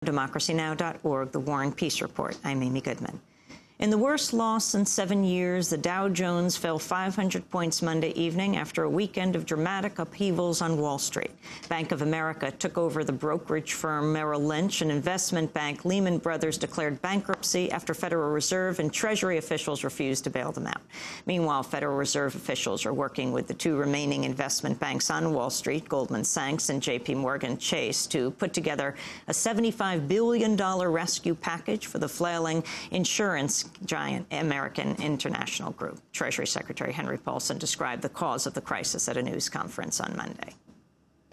democracynow.org, The War and Peace Report. I'm Amy Goodman. In the worst loss in 7 years, the Dow Jones fell 500 points Monday evening after a weekend of dramatic upheavals on Wall Street. Bank of America took over the brokerage firm Merrill Lynch, and investment bank Lehman Brothers declared bankruptcy after Federal Reserve and Treasury officials refused to bail them out. Meanwhile, Federal Reserve officials are working with the two remaining investment banks on Wall Street, Goldman Sachs and J.P. Morgan Chase, to put together a $75 billion rescue package for the flailing insurance giant American International Group. Treasury Secretary Henry Paulson described the cause of the crisis at a news conference on Monday.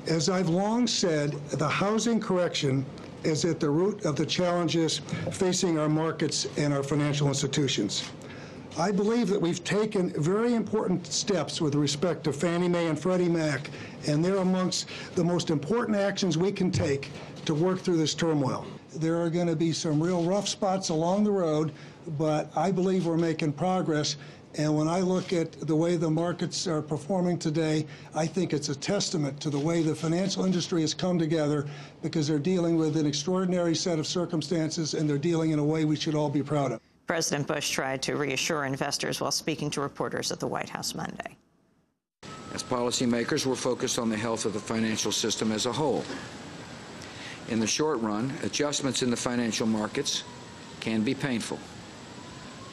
As I've long said, the housing correction is at the root of the challenges facing our markets and our financial institutions. I believe that we've taken very important steps with respect to Fannie Mae and Freddie Mac, and they're amongst the most important actions we can take to work through this turmoil. There are going to be some real rough spots along the road, but I believe we're making progress. And when I look at the way the markets are performing today, I think it's a testament to the way the financial industry has come together, because they're dealing with an extraordinary set of circumstances, and they're dealing in a way we should all be proud of. President Bush tried to reassure investors while speaking to reporters at the White House Monday. As policymakers, we're focused on the health of the financial system as a whole. In the short run, adjustments in the financial markets can be painful,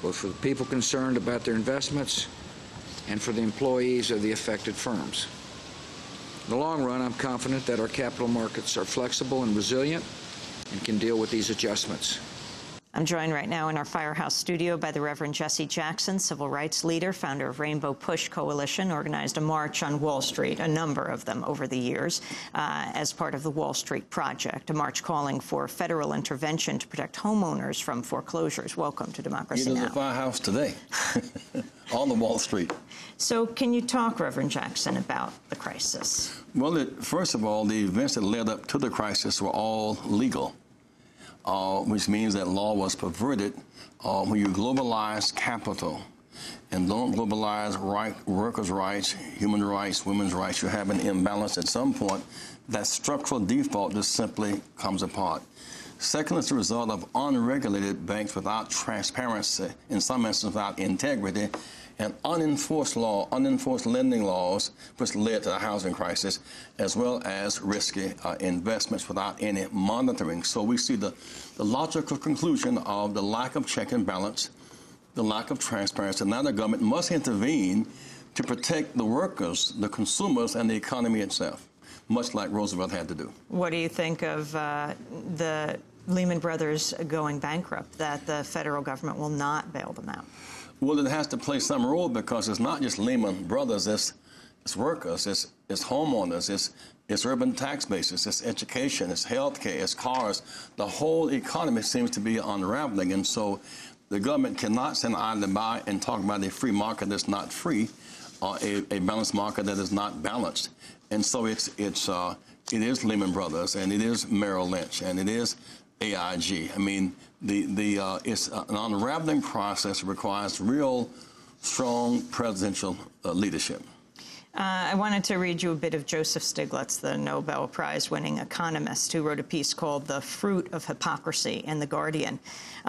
both for the people concerned about their investments and for the employees of the affected firms. In the long run, I'm confident that our capital markets are flexible and resilient and can deal with these adjustments. I'm joined right now in our Firehouse studio by the Reverend Jesse Jackson, civil rights leader, founder of Rainbow Push Coalition, organized a march on Wall Street, a number of them over the years, as part of the Wall Street Project, a march calling for federal intervention to protect homeowners from foreclosures. Welcome to Democracy Now! You're in the Firehouse today, on the Wall Street. So can you talk, Reverend Jackson, about the crisis? Well, first of all, the events that led up to the crisis were all legal. Which means that law was perverted. When you globalize capital and don't globalize workers' rights, human rights, women's rights, you have an imbalance at some point. That structural default just simply comes apart. Second, is the result of unregulated banks without transparency, in some instances without integrity, and unenforced lending laws, which led to the housing crisis, as well as risky investments without any monitoring. So we see the logical conclusion of the lack of check and balance, the lack of transparency. Now the government must intervene to protect the workers, the consumers, and the economy itself, much like Roosevelt had to do. What do you think of the Lehman Brothers going bankrupt, that the federal government will not bail them out? Well, it has to play some role, because it's not just Lehman Brothers, it's workers, it's homeowners, it's urban tax bases, it's education, it's healthcare, it's cars. The whole economy seems to be unraveling, and so the government cannot stand idly by and talk about a free market that's not free, or a balanced market that is not balanced. And so it is Lehman Brothers, and it is Merrill Lynch, and it is AIG. I mean, it's an unraveling process that requires real, strong presidential leadership. I wanted to read you a bit of Joseph Stiglitz, the Nobel Prize-winning economist, who wrote a piece called "The Fruit of Hypocrisy" in The Guardian.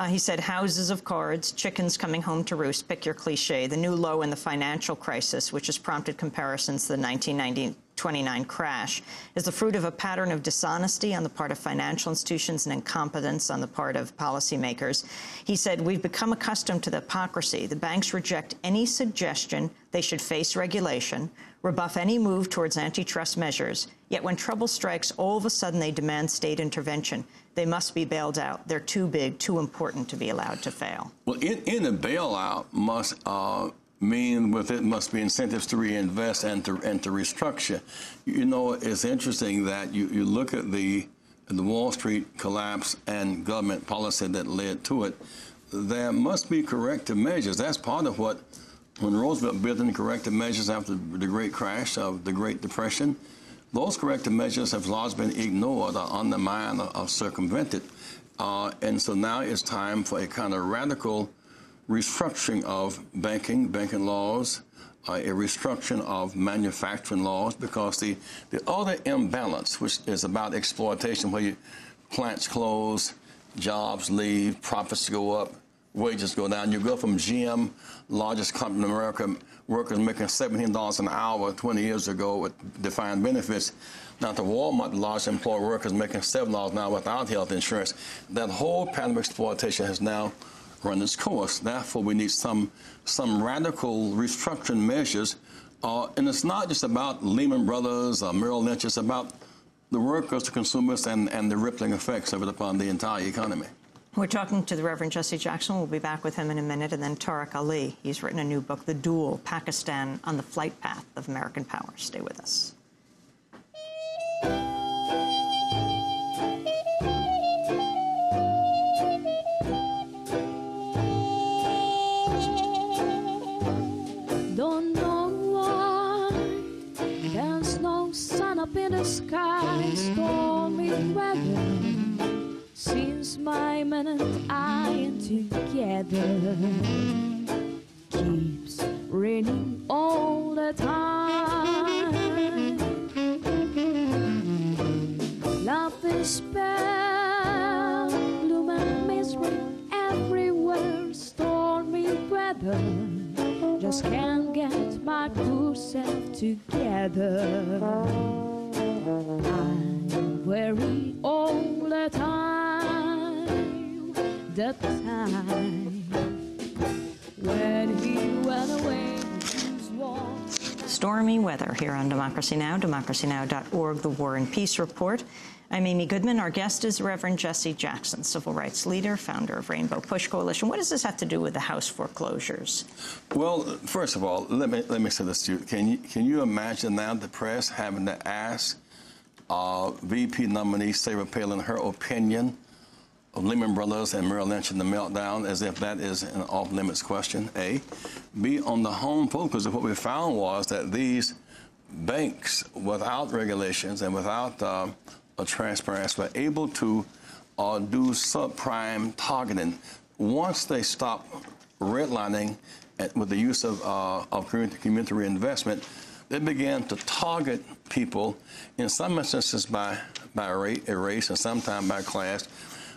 He said, houses of cards, chickens coming home to roost, pick your cliche, the new low in the financial crisis, which has prompted comparisons to the 1929 crash, is the fruit of a pattern of dishonesty on the part of financial institutions and incompetence on the part of policymakers. He said, we've become accustomed to the hypocrisy. The banks reject any suggestion they should face regulation, rebuff any move towards antitrust measures, yet when trouble strikes, all of a sudden they demand state intervention. They must be bailed out. They're too big, too important to be allowed to fail. Well, in a bailout must mean with it must be incentives to reinvest and to restructure. You know, it's interesting that you look at the Wall Street collapse and government policy that led to it. There must be corrective measures. That's part of what, when Roosevelt built in corrective measures after the great crash of the Great Depression, those corrective measures have largely been ignored or undermined or circumvented. And so now it's time for a kind of radical restructuring of banking laws, a restructuring of manufacturing laws, because the other imbalance, which is about exploitation, where you plants close, jobs leave, profits go up, wages go down. You go from GM, largest company in America, workers making $17 an hour 20 years ago with defined benefits, now to Walmart, the largest employer, workers making $7 an hour without health insurance. That whole pattern of exploitation has now run its course. Therefore, we need some radical restructuring measures. And it's not just about Lehman Brothers or Merrill Lynch. It's about the workers, the consumers, and the rippling effects of it upon the entire economy. We're talking to the Reverend Jesse Jackson. We'll be back with him in a minute. And then Tariq Ali. He's written a new book, The Duel, Pakistan on the Flight Path of American Power. Stay with us. Don't know why there's no sun up in the sky, stormy weather. Since my man and I ain't together, keeps raining all the time. Love is spell, gloom and misery everywhere, stormy weather. Just can't get my poor self together. I'm worried all the time, the time when he went away to war. Stormy weather here on Democracy Now!, democracynow.org, The War and Peace Report. I'm Amy Goodman. Our guest is Reverend Jesse Jackson, civil rights leader, founder of Rainbow Push Coalition. What does this have to do with the House foreclosures? Well, first of all, let me say this to you. Can you imagine now the press having to ask VP nominee Sarah Palin her opinion of Lehman Brothers and Merrill Lynch and the meltdown, as if that is an off-limits question, A. B, on the home focus of what we found was that these banks, without regulations and without a transparency, were able to do subprime targeting. Once they stopped redlining with the use of community reinvestment, they began to target people, in some instances by race and sometimes by class,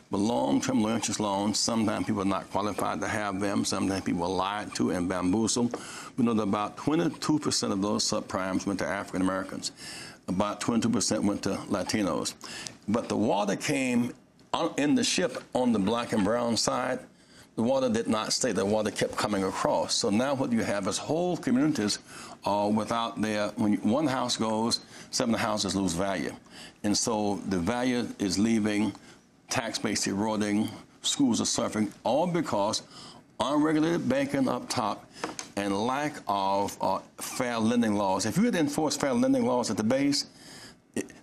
but long-term low interest loans. Sometimes people are not qualified to have them. Sometimes people are lied to and bamboozled. We know that about 22% of those subprimes went to African Americans. About 22% went to Latinos. But the water came in the ship on the black and brown side. The water did not stay. The water kept coming across. So now what you have is whole communities without their, when one house goes, 7 houses lose value. And so the value is leaving, tax base eroding, schools are suffering, all because unregulated banking up top and lack of fair lending laws. If you had enforced fair lending laws at the base,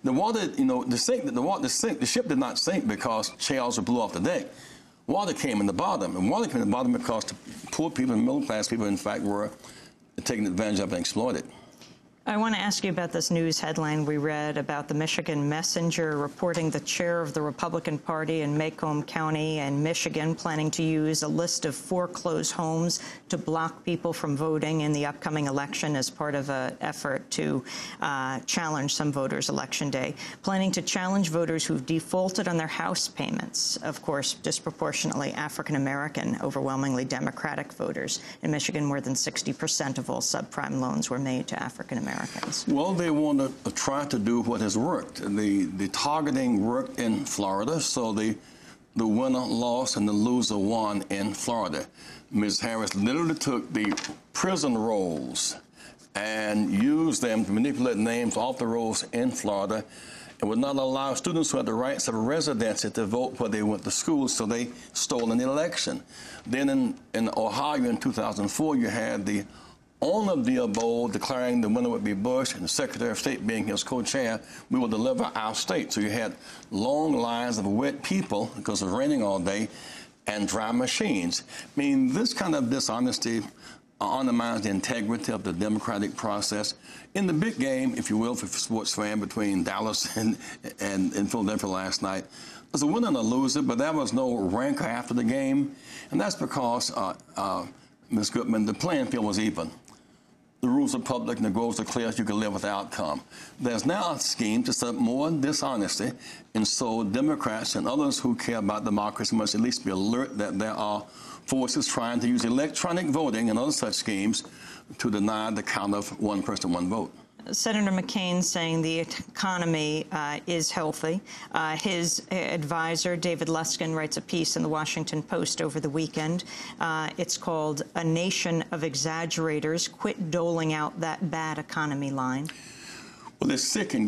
the water, the ship did not sink because shells blew off the deck. Water came in the bottom, and water came in the bottom because the poor people and middle-class people, in fact, were taken advantage of and exploited. I want to ask you about this news headline we read about the Michigan Messenger reporting the chair of the Republican Party in Macomb County and Michigan planning to use a list of foreclosed homes to block people from voting in the upcoming election as part of an effort to challenge some voters Election Day, planning to challenge voters who've defaulted on their house payments, of course, disproportionately African-American, overwhelmingly Democratic voters. In Michigan, more than 60% of all subprime loans were made to African-Americans. Well, they want to try to do what has worked. The targeting worked in Florida, so the winner lost and the loser won in Florida. Ms. Harris literally took the prison rolls and used them to manipulate names off the rolls in Florida and would not allow students who had the rights of residency to vote where they went to school, so they stole an election. Then in Ohio in 2004, you had the owner of the abode declaring the winner would be Bush and the Secretary of State being his co-chair, we will deliver our state. So you had long lines of wet people because it was raining all day and dry machines. I mean, this kind of dishonesty undermines the integrity of the democratic process. In the big game, if you will, for a sports fan between Dallas and Philadelphia last night, there's a winner and a loser, but there was no rancor after the game. And that's because, Ms. Goodman, the playing field was even. the rules are public and the goals are clear, you can live with the outcome. There's now a scheme to set up more dishonesty, and so Democrats and others who care about democracy must at least be alert that there are forces trying to use electronic voting and other such schemes to deny the count of one person, one vote. Senator McCain saying the economy is healthy. His advisor, David Luskin, writes a piece in the Washington Post over the weekend. It's called "A Nation of Exaggerators. Quit doling out that bad economy line." Well, they're sick and